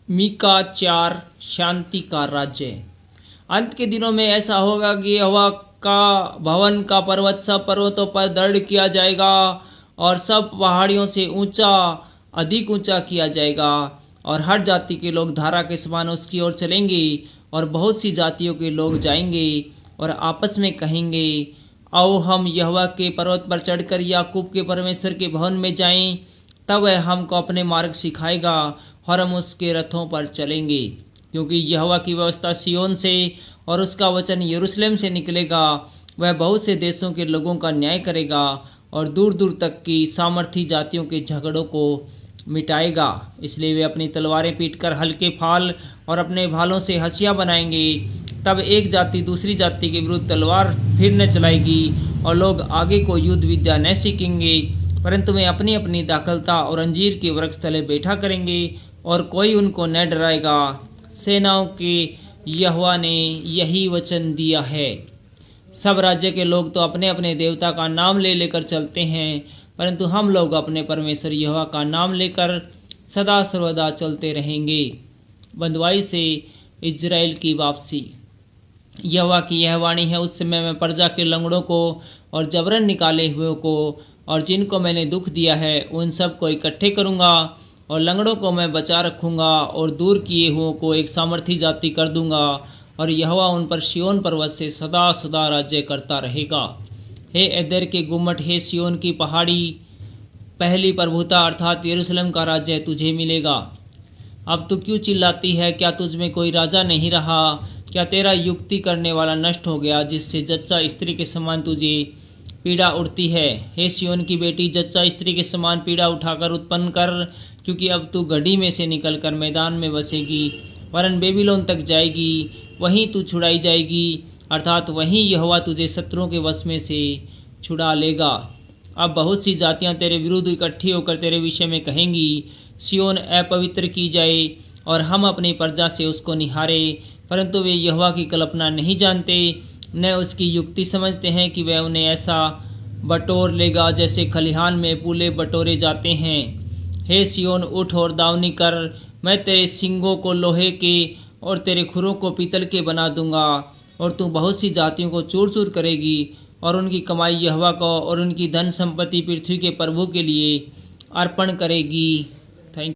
मीका 4 शांति का राज्य। अंत के दिनों में ऐसा होगा कि यहोवा का भवन का पर्वत सब पर्वतों पर दृढ़ किया जाएगा और सब पहाड़ियों से ऊंचा अधिक ऊंचा किया जाएगा और हर जाति के लोग धारा के समान उसकी ओर चलेंगे और बहुत सी जातियों के लोग जाएंगे और आपस में कहेंगे, आओ हम यहोवा के पर्वत पर चढ़कर याकूब के परमेश्वर के भवन में जाएं। तब वह हमको अपने मार्ग सिखाएगा और हम उसके रथों पर चलेंगे, क्योंकि यहोवा की व्यवस्था सिय्योन से और उसका वचन यरूशलेम से निकलेगा। वह बहुत से देशों के लोगों का न्याय करेगा और दूर दूर तक की सामर्थी जातियों के झगड़ों को मिटाएगा। इसलिए वे अपनी तलवारें पीटकर हल्के फाल और अपने भालों से हंसिया बनाएंगे। तब एक जाति दूसरी जाति के विरुद्ध तलवार फिर न चलाएगी और लोग आगे को युद्ध विद्या न सीखेंगे, परंतु वे अपनी अपनी दाखलता और अंजीर के वृक्ष तले बैठा करेंगे और कोई उनको न डराएगा। सेनाओं के यहोवा ने यही वचन दिया है। सब राज्य के लोग तो अपने अपने देवता का नाम ले लेकर चलते हैं, परंतु हम लोग अपने परमेश्वर यहोवा का नाम लेकर सदा सर्वदा चलते रहेंगे। बंधुआई से इजराइल की वापसी। यहोवा की यह वाणी है, उस समय मैं प्रजा के लंगड़ों को और जबरन निकाले हुए को और जिनको मैंने दुख दिया है उन सब को इकट्ठे करूंगा और लंगड़ों को मैं बचा रखूंगा और दूर किए हुओं को एक सामर्थी जाति कर दूंगा और यहोवा उन पर सिय्योन पर्वत से सदा सदा राज्य करता रहेगा। हे एदर के गुम्मट, हे सिय्योन की पहाड़ी, पहली प्रभुता अर्थात यरूशलेम का राज्य तुझे मिलेगा। अब तू क्यों चिल्लाती है? क्या तुझ में कोई राजा नहीं रहा? क्या तेरा युक्ति करने वाला नष्ट हो गया, जिससे जच्चा स्त्री के समान तुझे पीड़ा उठती है? हे सिय्योन की बेटी, जच्चा स्त्री के समान पीड़ा उठाकर उत्पन्न कर, क्योंकि अब तू गड्ढी में से निकलकर मैदान में बसेगी, वरन बेबीलोन तक जाएगी। वहीं तू छुड़ाई जाएगी, अर्थात वहीं यहोवा तुझे शत्रुओं के वश में से छुड़ा लेगा। अब बहुत सी जातियां तेरे विरुद्ध इकट्ठी होकर तेरे विषय में कहेंगी, सिय्योन अपवित्र की जाए और हम अपनी प्रजा से उसको निहारे, परंतु वे यहोवा की कल्पना नहीं जानते, न उसकी युक्ति समझते हैं कि वह उन्हें ऐसा बटोर लेगा जैसे खलिहान में पूले बटोरे जाते हैं। हे सिय्योन, उठ और दावनी कर, मैं तेरे सींगों को लोहे के और तेरे खुरों को पीतल के बना दूंगा और तू बहुत सी जातियों को चूर चूर करेगी और उनकी कमाई यहोवा को और उनकी धन संपत्ति पृथ्वी के प्रभु के लिए अर्पण करेगी।